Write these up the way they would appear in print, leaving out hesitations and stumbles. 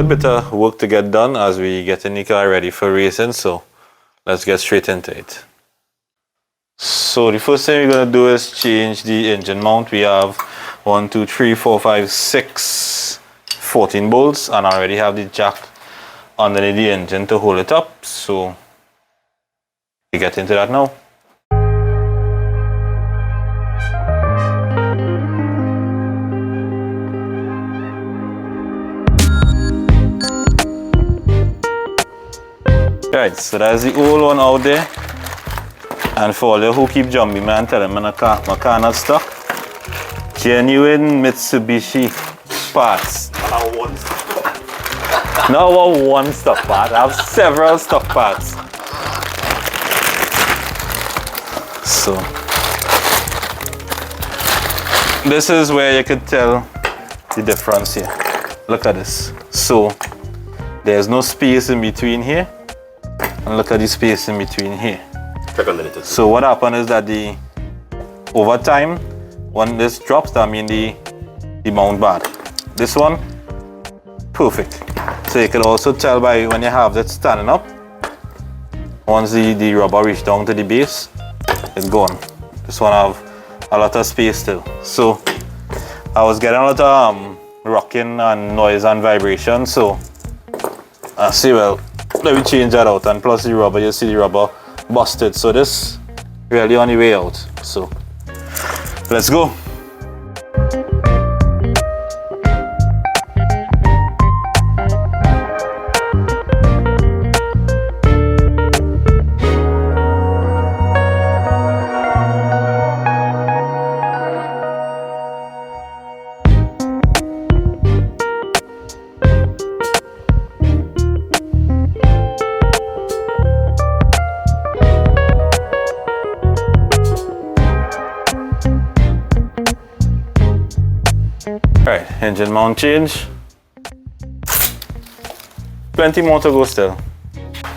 good bit of work to get done as we get the car ready for racing, so let's get straight into it. So the first thing we're going to do is change the engine mount. We have 1, 2, 3, 4, 5, 6, 14 bolts, and I already have the jack underneath the engine to hold it up, so we get into that now. Right, so that's the old one out there. And for all you who keep jumping me and telling me my car not stuck, genuine Mitsubishi parts. Not one stuck part, I have several stuck parts. So, this is where you could tell the difference here. Look at this. So, there's no space in between here. And look at the space in between here. So what happens is that over time, when this drops, that means the mount bad. This one, perfect. So you can also tell by when you have that standing up, once the rubber reach down to the base, it's gone. This one have a lot of space still. So I was getting a lot of rocking and noise and vibration, so I say, well, let me change that out. And plus the rubber, you see the rubber busted, so this really on the way out. So let's go. Right, engine mount change. Plenty more to go still.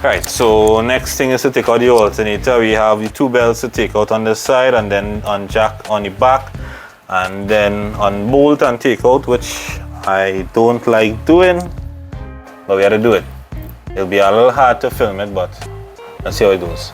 Right, so next thing is to take out the alternator. We have the 2 belts to take out on this side, and then on jack on the back, and then unbolt and take out, which I don't like doing, but we have to do it. It'll be a little hard to film it, but let's see how it goes.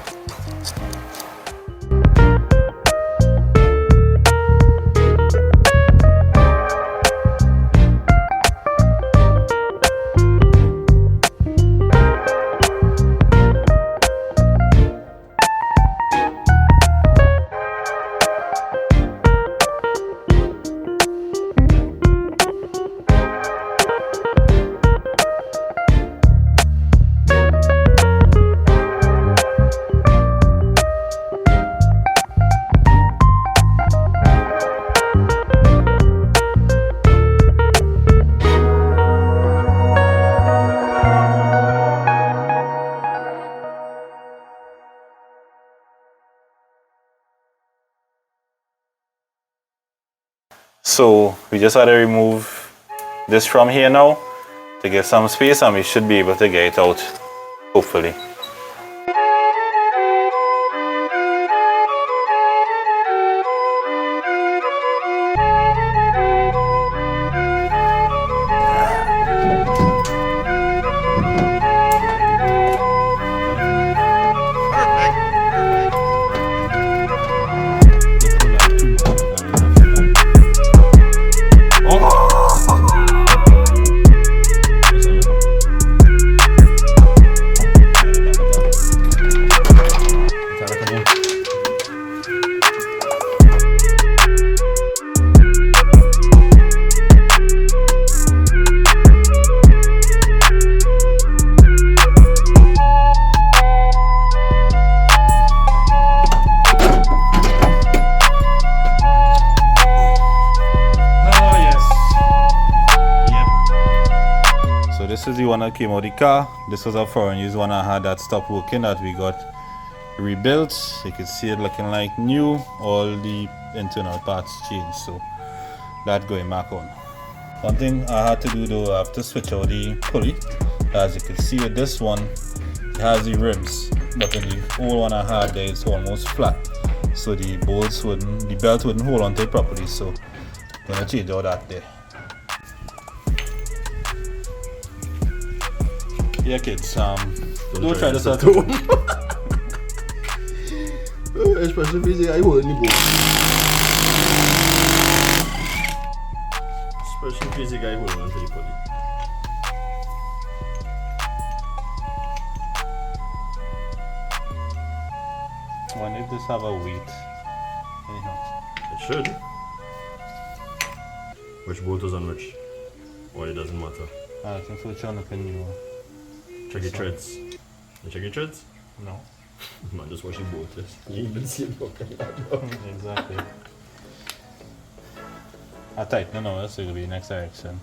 So we just had to remove this from here now to get some space, and we should be able to get it out, hopefully. This is the one that came out of the car. This was a foreign used one I had that stopped working, that we got rebuilt. You can see it looking like new. All the internal parts changed, so that going back on. One thing I had to do though, I have to switch out the pulley. As you can see with this one, it has the rims, but in the old one I had there, it's almost flat, so the belt wouldn't hold on to it properly. So I'm gonna change all that there. Yeah, kids. Don't try this at home. Especially if you say I hold the boat. Especially if you say I hold on to the pulley. I wonder if this have a weight. Anyhow. It should. Which boat is on which? Or it doesn't matter. I think so. Which one looking new? Check your treads. You check your treads? No. Man, just watch your boat. You even see it looking like that. Exactly. I tighten now, so it'll be next direction.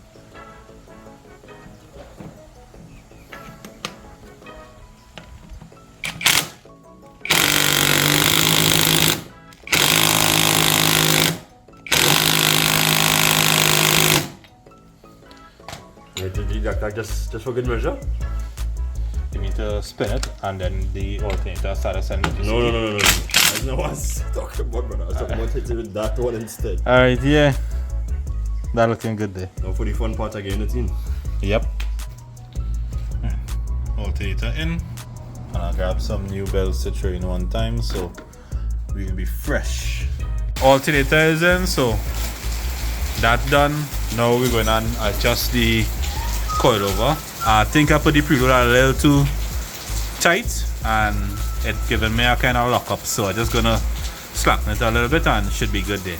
Just for good measure? You need to spin it and then the alternator starts sending it. No. That's not what I was talking about, brother. I was talking about hitting with that one instead. Alright, yeah. That looking good there. Now for the fun part again, it's in. Yep. Alternator in. And I'll grab some new belts to throw in one time so we'll be fresh. Alternator is in, so that's done. Now we're going to adjust the coilover. I think I put the preload a little too tight and it giving me a kind of lock up, so I'm just gonna slacken it a little bit and it should be good there.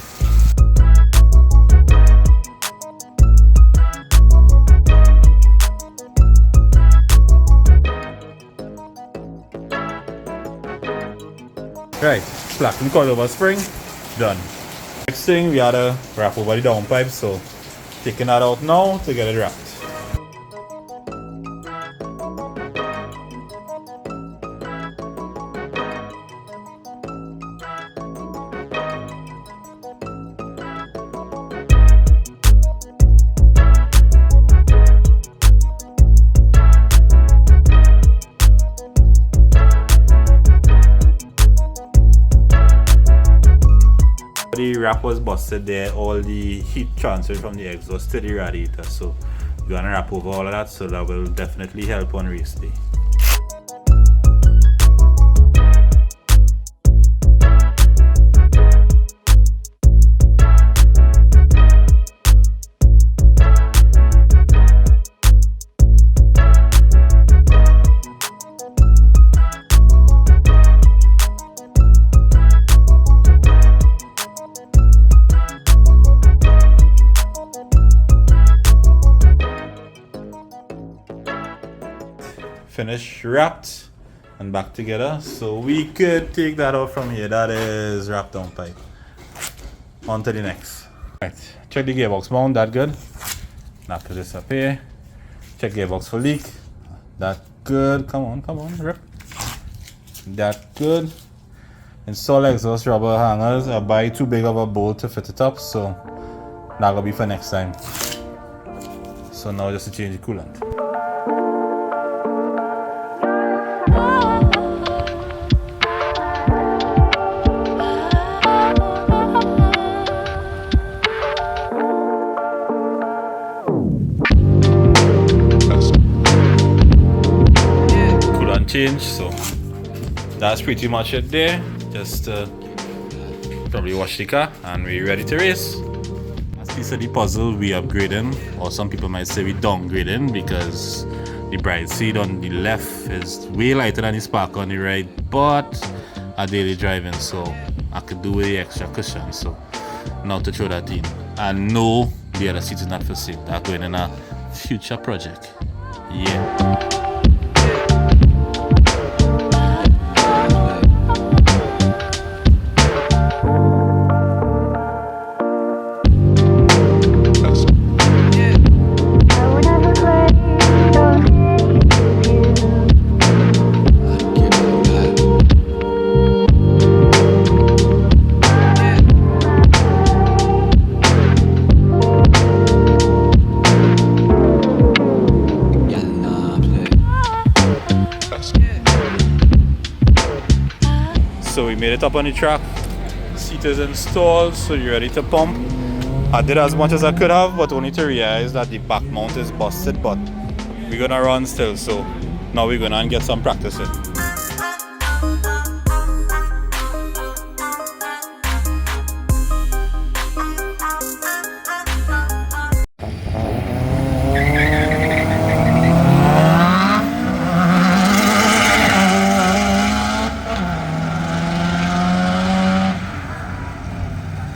Right, slacken coilover spring, done. Next thing, we had to wrap over the downpipe, so taking that out now to get it wrapped. The wrap was busted there, all the heat transferred from the exhaust to the radiator, so we're gonna wrap over all of that, so that will definitely help on race day. Finished, wrapped and back together, so we could take that out from here. That is wrapped down pipe. On to the next. Right, check the gearbox mount, that good. Now put this up here. Check gearbox for leak. That good. Come on, rip. That good. Install exhaust rubber hangers. I buy too big of a bolt to fit it up, so that'll be for next time. So now just to change the coolant. Change, so that's pretty much it there. Just probably wash the car and we're ready to race. As piece of the puzzle, we upgrading, or some people might say we downgrading, because the bride seat on the left is way lighter than the spark on the right, but I daily driving, so I could do with the extra cushion, so now to throw that in. And no, the other seat is not for sale. That's going in a future project. Yeah. So we made it up on the track. Seat is installed, so you're ready to pump. I did as much as I could have, but only to realize that the back mount is busted, but we're gonna run still, so Now we're going to get some practice in.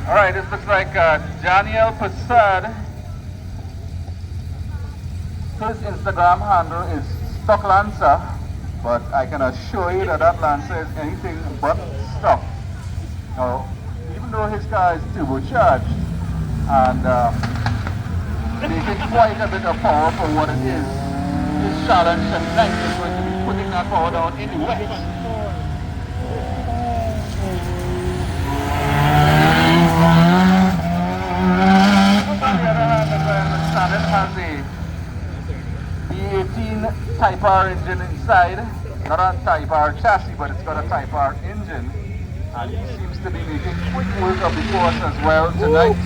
Alright, this looks like Daniel Pulsar. His Instagram handle is Stock Lancer, but I can assure you that that Lancer is anything but stock. Now, even though his car is turbocharged and making quite a bit of power for what it is, his challenge tonight is going to be putting that power down in the wet. On the other hand, as I understand it, has a V18 Type R engine inside. Not a Type R chassis, but it's got a Type R engine. And he seems to be making quick work of the course as well tonight.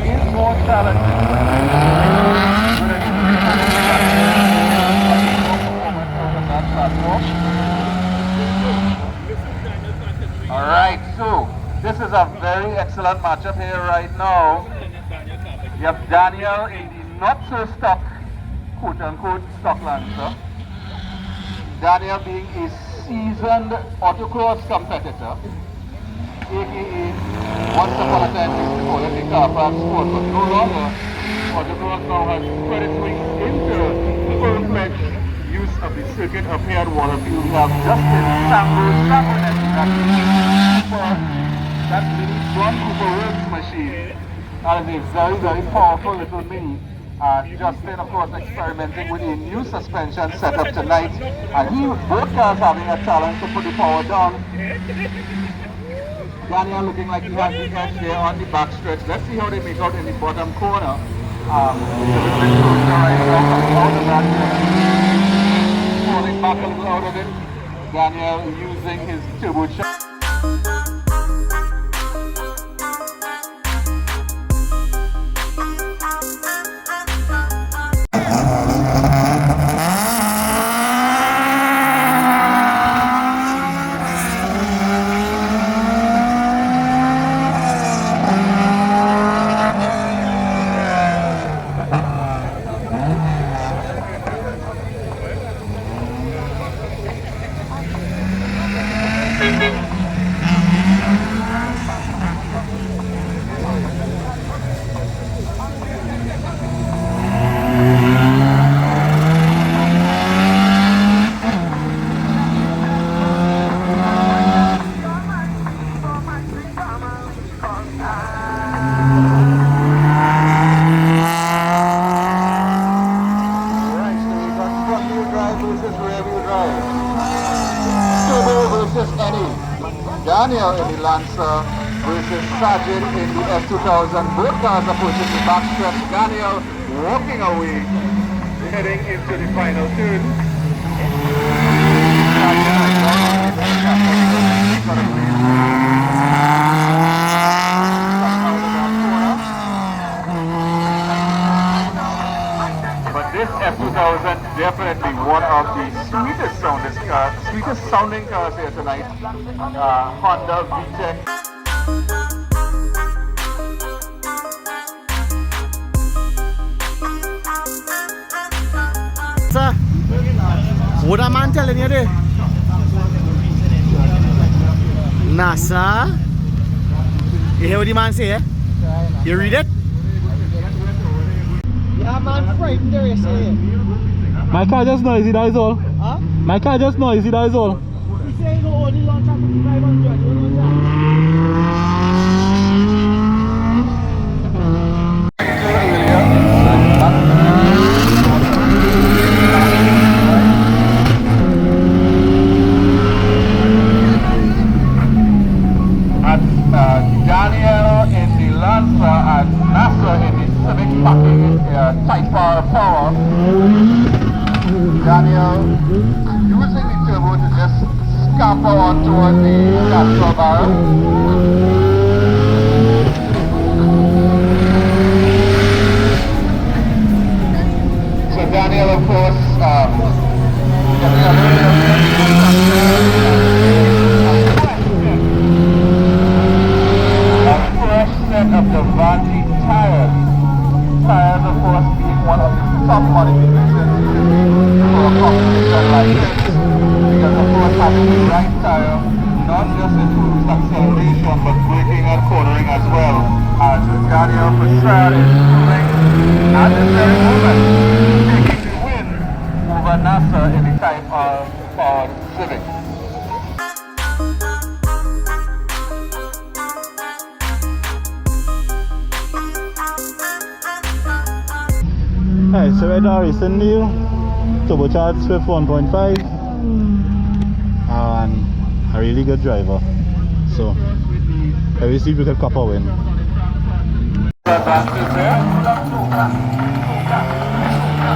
Is more challenging. Alright, so this is a very excellent matchup here right now. You have Daniel in the not so stock, quote unquote, stock Lancer. Daniel being a seasoned autocross competitor, aka once upon a time used to call it a car park sport, but no longer. Autocross now has spread its wings into full-fledged use of the circuit up here at Waterfield. We have Justin Sambo that little John Cooper Works machine. That is a very, very powerful little mini. Justin, of course, experimenting with a new suspension setup tonight, and both cars having a challenge to put the power down. Daniel looking like he has the edge there on the back stretch. Let's see how they make out in the bottom corner. A little bit closer right now, coming out of that. Falling back a little out of it. Daniel using his turbocharger. Daniel in the Lancer versus Sajid in the F2000. Both cars approaching the backstretch. Daniel walking away, heading into the final turn. But this F2000 definitely one of the sweetest sounding cars here tonight. Honda VTEC. Sir, what am I telling you there? NASA? You hear what the man say, eh? You read it? Yeah, man, frightened there, you say. My car just noisy, that is all. Huh? My car just noisy, that is all. He say he go only launch at 500, you know that? Daniel in the Daniel using the turbo to just scamper on toward the capsule barrel. So Daniel, of course, getting a little bit of a fresh set of the Vanti tires. Tires, of course, being one of the top modifications for a competition like this. Because, of course, having the right tire not just improves acceleration but braking and cornering as well. As Daniel Pulsar is moving at this very moment, taking the win over NASA in the type of Ford Civic. Alright, so right now recent new turbocharged Swift 1.5 and a really good driver. So I will see if we can cop a win. Advantage there.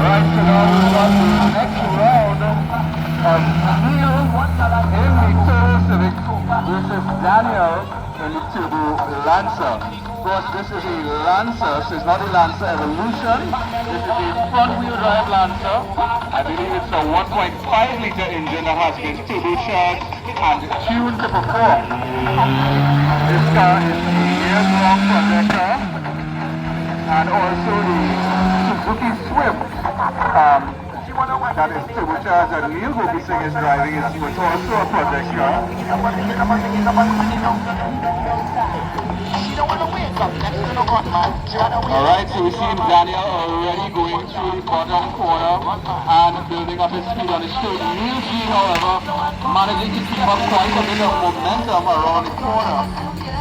Right, so now we got the next round of Neil in the Turbo Civic versus Daniel in the Turbo Lancer. Of course, this is a Lancer, so it's not a Lancer Evolution. This is a front-wheel drive Lancer. I believe it's a 1.5-liter engine that has been turbocharged and tuned to perform. This car is a years-long project car, and also the Suzuki Swift that is turbocharged that Neil Hobising is driving is also a project car. Alright, so we've seen Daniel already going through the bottom corner and building up his speed on the straight. Neil G, however, managing to keep up quite a bit of momentum around the corner.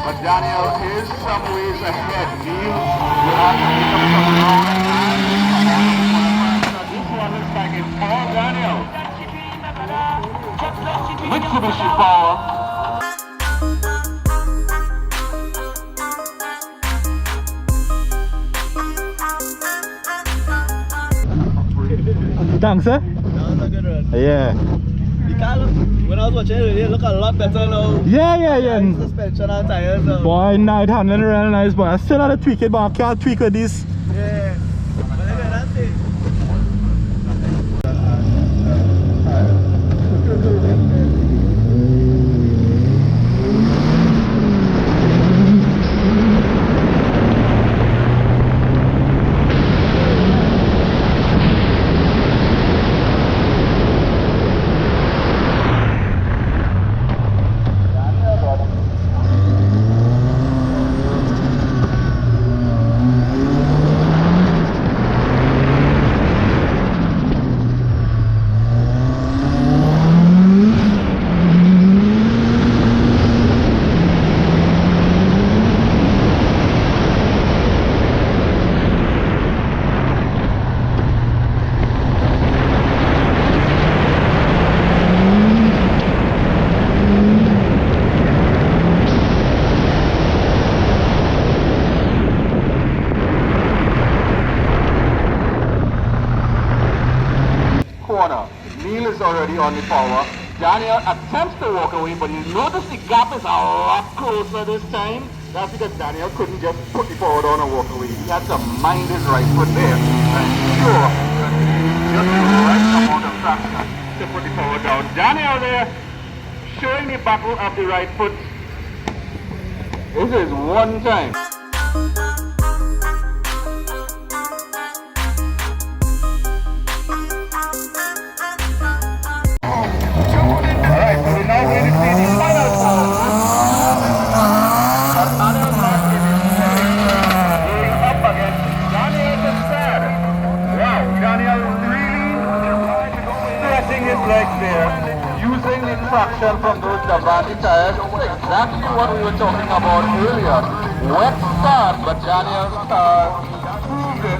But Daniel is some ways ahead. Neil will have to pick up some ground and this one looks like it's all Daniel. Mitsubishi Power. Thanks, sir. That was a good run. Yeah. The car look, when I was watching it, it looked a lot better now. Yeah. Suspension and tires. Boy, night handling real nice, boy. I still had to tweak it, but I can't tweak with this. Yeah. But anyway, that's it. Corner. Neil is already on the power. Daniel attempts to walk away, but you notice the gap is a lot closer this time. That's because Daniel couldn't just put the power down and walk away. He had to mind his right foot there. And sure, just the right amount of traction to put the power down. Daniel there, showing the battle of the right foot. This is one time. Alright, so we're now going to see the final pole. But Daniel Martin is going up against Daniel Pulsar. Wow, Daniel really stretching his legs there, using the traction from those Davani tires. Exactly what we were talking about earlier. Wet start, but Daniel's car proved the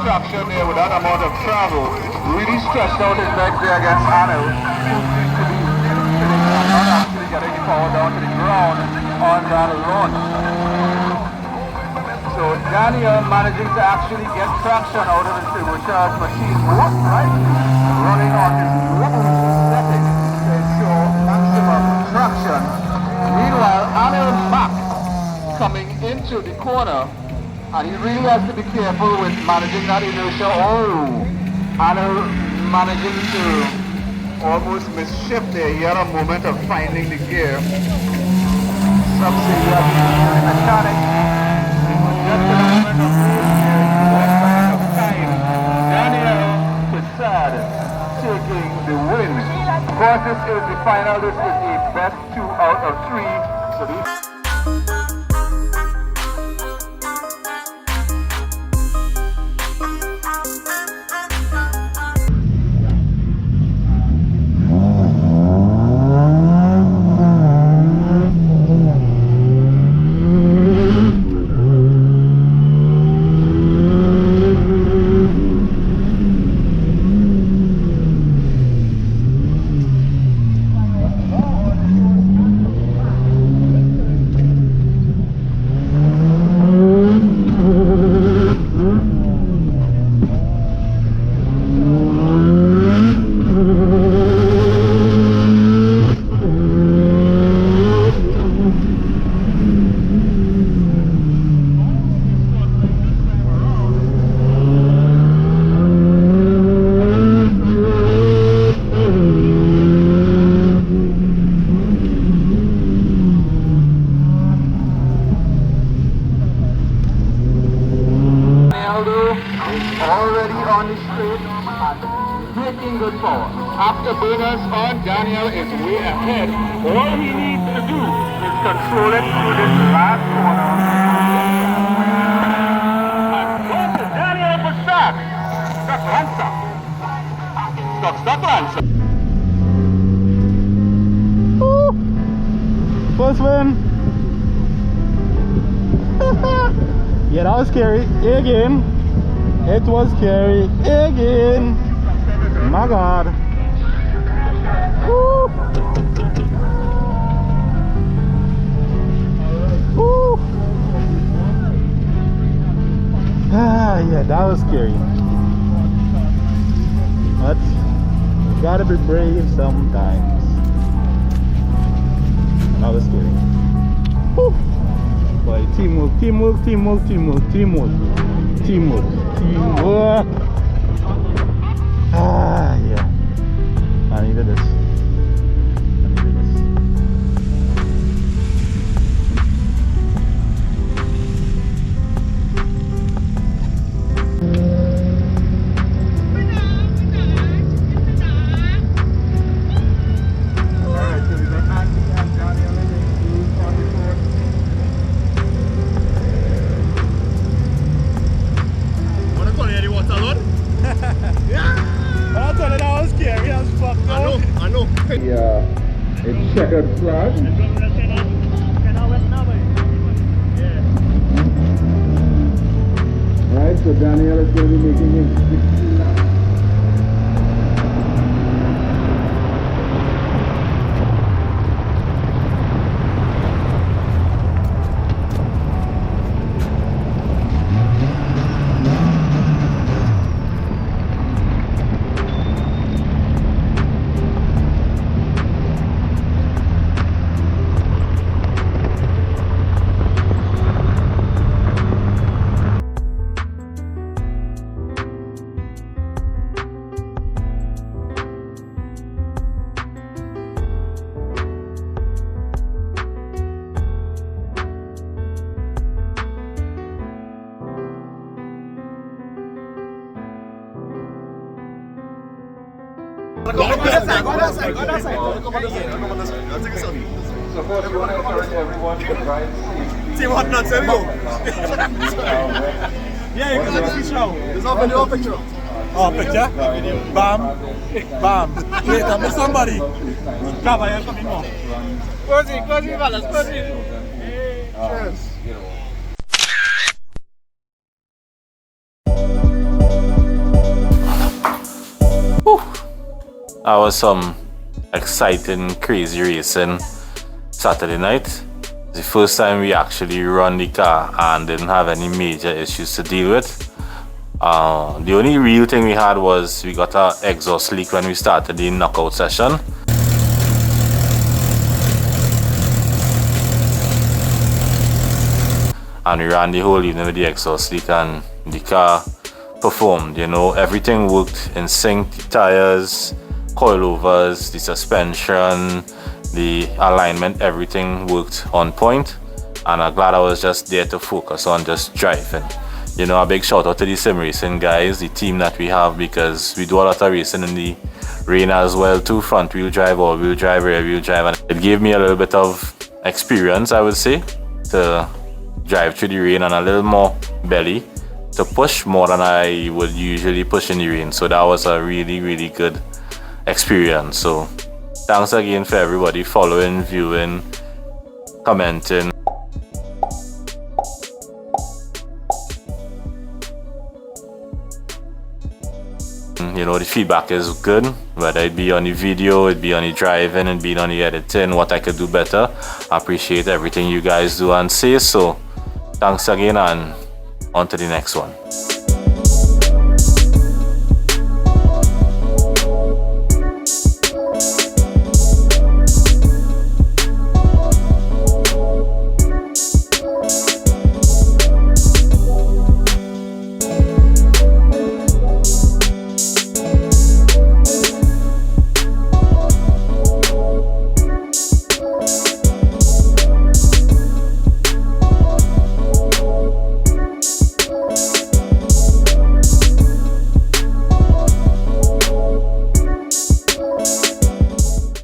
traction there with that amount of travel. Really stretched out his legs there against Anil, who seems to be sitting and not actually getting the power down to the ground on that run. So Daniel managing to actually get traction out of the turbocharged machine. Right corner, and he really has to be careful with managing that inertia. And managing to almost misshift there. He had a moment of finding the gear. Some say he had the mechanic. It was just a moment of time. Daniel Pulsar taking the win. Of course, this is the final. This is the best 2 out of 3. So these already on the straight and making good power. After bonus on, Daniel is way ahead. All he needs to do is control it through this last corner. And go to Daniel for start. Stop answer. First win. Yeah, that was scary. Again. It was scary again. My God. Woo. Woo. Yeah, that was scary. But you gotta be brave sometimes. That was scary. Woo. Boy, teamwork. Yeah. I needed this. It's checkered flag. Right, so Daniel is going to be making his 16 laps. Go that side. So first you want to encourage everyone to drive safely. See what not, there we go. Yeah, you can see show. There's no video picture. Oh, picture? Bam. Wait, I miss somebody. Come on, come in more. Così, Valas, così. Cheers. That was some exciting, crazy racing Saturday night. It's the first time we actually run the car and didn't have any major issues to deal with. The only real thing we had was we got our exhaust leak when we started the knockout session. and we ran the whole evening with the exhaust leak, and the car performed. You know, everything worked in sync. The tires, coilovers, the suspension, the alignment, everything worked on point, and I'm glad I was just there to focus on just driving. You know, a big shout out to the sim racing guys, the team that we have, because we do a lot of racing in the rain as well too, front wheel drive, all wheel drive, rear wheel drive, and it gave me a little bit of experience, I would say, to drive through the rain, and a little more belly to push more than I would usually push in the rain. So that was a really good experience. So thanks again for everybody following, viewing, commenting. You know, the feedback is good, whether it be on the video, it be on the driving, it be on the editing, what I could do better. I appreciate everything you guys do and say. So thanks again, and on to the next one.